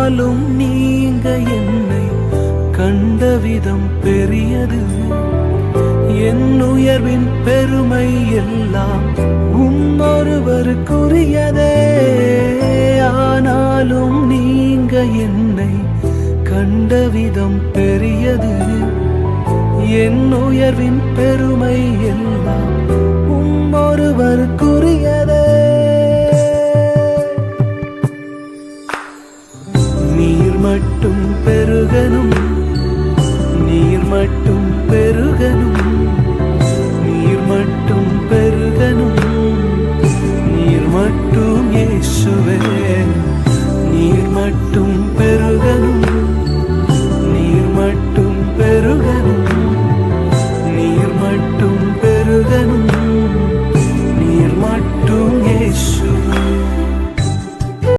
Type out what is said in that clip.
ஆனாலும் நீங்க என்னை கண்ட விதம் பெரியது. என் உயர்வின் பெருமை எல்லாம் ஒருவருக்குரியதே. ஆனாலும் நீங்க என்னை கண்ட விதம் பெரியது. என் உயர்வின் பெருமை எல்லாம் ஒருவருக்குரியதே. நீர் மட்டும் பெருகனும், நீர் மட்டும் பெருகனும், நீர் மட்டும் பெருகனும், நீர் மட்டும் இயேசுவே. நீர் மட்டும் பெருகனும்,